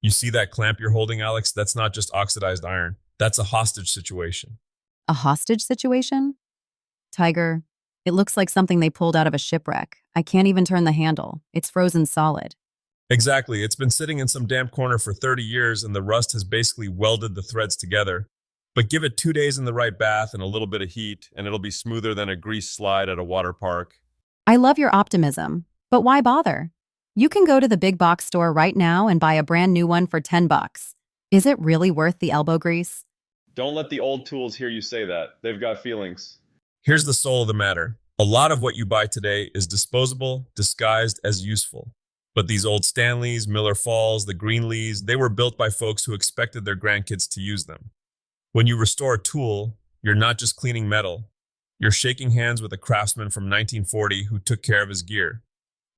You see that clamp you're holding, Alex? That's not just oxidized iron. That's a hostage situation. A hostage situation? Tiger, it looks like something they pulled out of a shipwreck. I can't even turn the handle. It's frozen solid. Exactly. It's been sitting in some damp corner for 30 years and the rust has basically welded the threads together. But give it 2 days in the right bath and a little bit of heat, and it'll be smoother than a grease slide at a water park. I love your optimism, but why bother? You can go to the big box store right now and buy a brand new one for 10 bucks. Is it really worth the elbow grease? Don't let the old tools hear you say that. They've got feelings. Here's the soul of the matter. A lot of what you buy today is disposable, disguised as useful. But these old Stanleys, Miller Falls, the Greenleys, they were built by folks who expected their grandkids to use them. When you restore a tool, you're not just cleaning metal. You're shaking hands with a craftsman from 1940 who took care of his gear.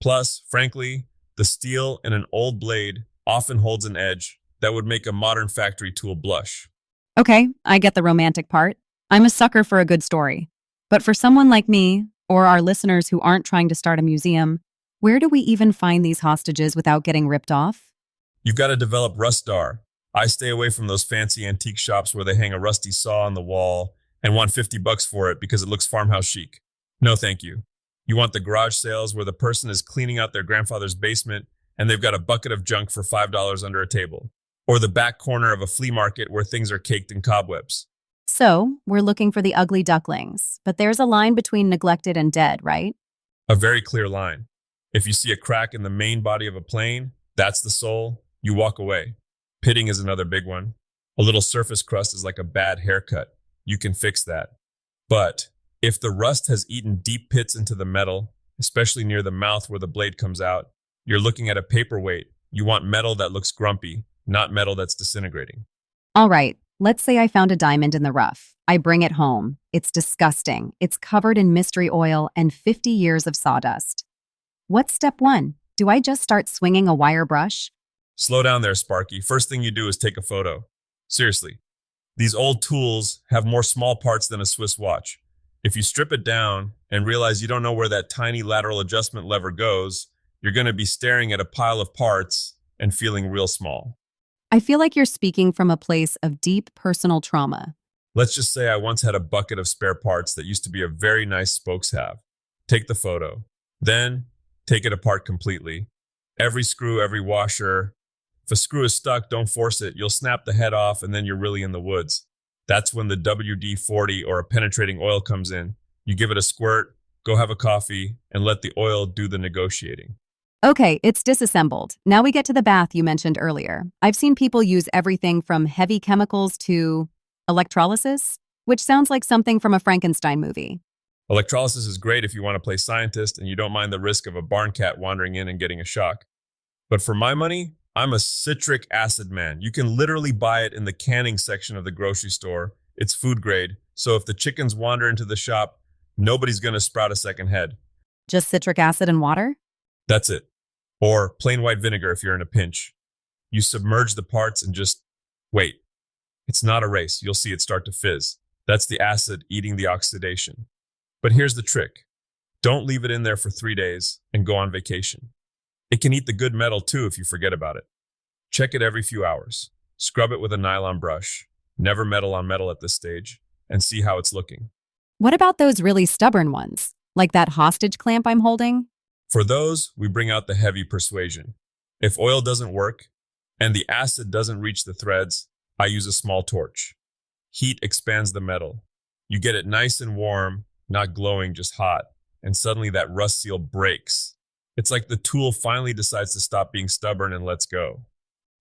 Plus, frankly, the steel in an old blade often holds an edge that would make a modern factory tool blush. Okay, I get the romantic part. I'm a sucker for a good story. But for someone like me, or our listeners who aren't trying to start a museum, where do we even find these hostages without getting ripped off? You've got to develop Rustar. I stay away from those fancy antique shops where they hang a rusty saw on the wall and want 50 bucks for it because it looks farmhouse chic. No, thank you. You want the garage sales where the person is cleaning out their grandfather's basement and they've got a bucket of junk for $5 under a table. Or the back corner of a flea market where things are caked in cobwebs. So, we're looking for the ugly ducklings, but there's a line between neglected and dead, right? A very clear line. If you see a crack in the main body of a plane, that's the soul, you walk away. Pitting is another big one. A little surface crust is like a bad haircut. You can fix that. But if the rust has eaten deep pits into the metal, especially near the mouth where the blade comes out, you're looking at a paperweight. You want metal that looks grumpy, not metal that's disintegrating. All right, let's say I found a diamond in the rough. I bring it home. It's disgusting. It's covered in mystery oil and 50 years of sawdust. What's step one? Do I just start swinging a wire brush? Slow down there, Sparky. First thing you do is take a photo. Seriously, these old tools have more small parts than a Swiss watch. If you strip it down and realize you don't know where that tiny lateral adjustment lever goes, you're going to be staring at a pile of parts and feeling real small. I feel like you're speaking from a place of deep personal trauma. Let's just say I once had a bucket of spare parts that used to be a very nice spokes have. Take the photo. Then take it apart completely. Every screw, every washer. If a screw is stuck, don't force it. You'll snap the head off and then you're really in the woods. That's when the WD-40 or a penetrating oil comes in. You give it a squirt, go have a coffee, and let the oil do the negotiating. Okay, it's disassembled. Now we get to the bath you mentioned earlier. I've seen people use everything from heavy chemicals to electrolysis, which sounds like something from a Frankenstein movie. Electrolysis is great if you want to play scientist and you don't mind the risk of a barn cat wandering in and getting a shock. But for my money, I'm a citric acid man. You can literally buy it in the canning section of the grocery store. It's food grade, so if the chickens wander into the shop, nobody's going to sprout a second head. Just citric acid and water? That's it. Or plain white vinegar if you're in a pinch. You submerge the parts and just wait. It's not a race. You'll see it start to fizz. That's the acid eating the oxidation. But here's the trick. Don't leave it in there for 3 days and go on vacation. It can eat the good metal too if you forget about it. Check it every few hours. Scrub it with a nylon brush. Never metal on metal at this stage. And see how it's looking. What about those really stubborn ones? Like that hostage clamp I'm holding? For those, we bring out the heavy persuasion. If oil doesn't work and the acid doesn't reach the threads, I use a small torch. Heat expands the metal. You get it nice and warm, not glowing, just hot, and suddenly that rust seal breaks. It's like the tool finally decides to stop being stubborn and lets go.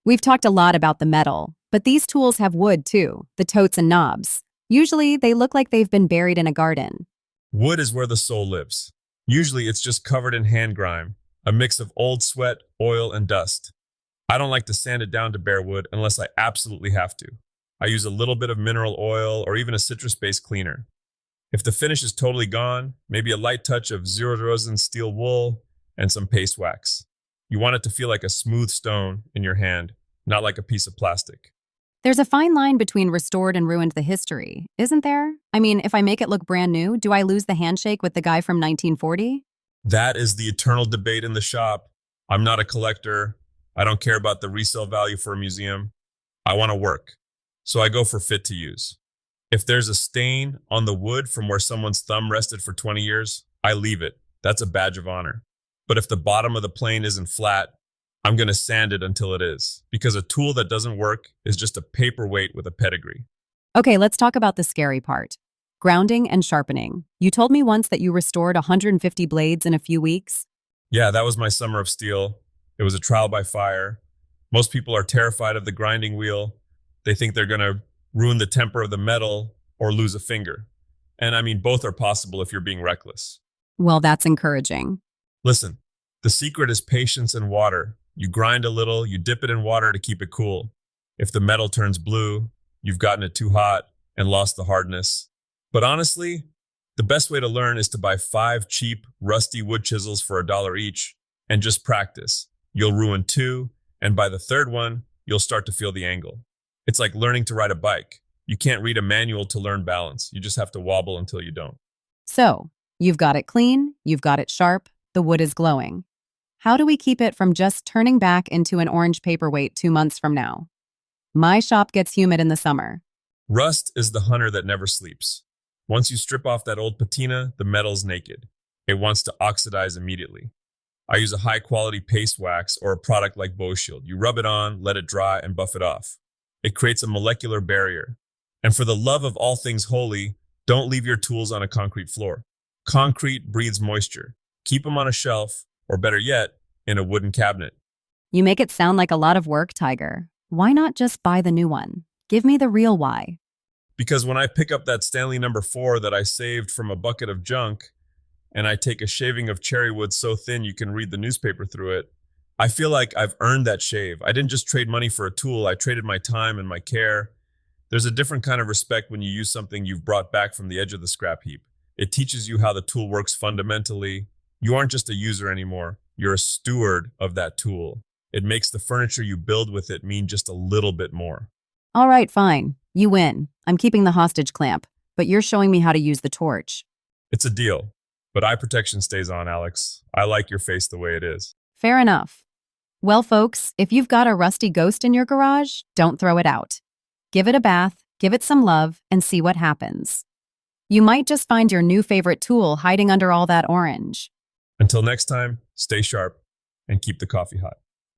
We've talked a lot about the metal, but these tools have wood too, the totes and knobs. Usually, they look like they've been buried in a garden. Wood is where the soul lives. Usually, it's just covered in hand grime, a mix of old sweat, oil, and dust. I don't like to sand it down to bare wood unless I absolutely have to. I use a little bit of mineral oil or even a citrus-based cleaner. If the finish is totally gone, maybe a light touch of zero rosin steel wool and some paste wax. You want it to feel like a smooth stone in your hand, not like a piece of plastic. There's a fine line between restored and ruined the history, isn't there? I mean, if I make it look brand new, do I lose the handshake with the guy from 1940? That is the eternal debate in the shop. I'm not a collector. I don't care about the resale value for a museum. I want to work. So I go for fit to use. If there's a stain on the wood from where someone's thumb rested for 20 years, I leave it. That's a badge of honor. But if the bottom of the plane isn't flat, I'm going to sand it until it is, because a tool that doesn't work is just a paperweight with a pedigree. Okay, let's talk about the scary part. Grounding and sharpening. You told me once that you restored 150 blades in a few weeks. Yeah, that was my summer of steel. It was a trial by fire. Most people are terrified of the grinding wheel. They think they're going to ruin the temper of the metal or lose a finger. And I mean, both are possible if you're being reckless. Well, that's encouraging. Listen, the secret is patience and water. You grind a little, you dip it in water to keep it cool. If the metal turns blue, you've gotten it too hot and lost the hardness. But honestly, the best way to learn is to buy 5 cheap, rusty wood chisels for $1 each and just practice. You'll ruin 2, and by the 3rd one, you'll start to feel the angle. It's like learning to ride a bike. You can't read a manual to learn balance. You just have to wobble until you don't. So, you've got it clean, you've got it sharp, the wood is glowing. How do we keep it from just turning back into an orange paperweight 2 months from now? My shop gets humid in the summer. Rust is the hunter that never sleeps. Once you strip off that old patina, the metal's naked. It wants to oxidize immediately. I use a high-quality paste wax or a product like BowShield. You rub it on, let it dry, and buff it off. It creates a molecular barrier. And for the love of all things holy, don't leave your tools on a concrete floor. Concrete breathes moisture. Keep them on a shelf, or better yet, in a wooden cabinet. You make it sound like a lot of work, Tiger. Why not just buy the new one? Give me the real why. Because when I pick up that Stanley number 4 that I saved from a bucket of junk, and I take a shaving of cherry wood so thin you can read the newspaper through it, I feel like I've earned that shave. I didn't just trade money for a tool, I traded my time and my care. There's a different kind of respect when you use something you've brought back from the edge of the scrap heap. It teaches you how the tool works fundamentally. You aren't just a user anymore, you're a steward of that tool. It makes the furniture you build with it mean just a little bit more. All right, fine. You win. I'm keeping the hostage clamp, but you're showing me how to use the torch. It's a deal. But eye protection stays on, Alex. I like your face the way it is. Fair enough. Well, folks, if you've got a rusty ghost in your garage, don't throw it out. Give it a bath, give it some love, and see what happens. You might just find your new favorite tool hiding under all that orange. Until next time, stay sharp and keep the coffee hot.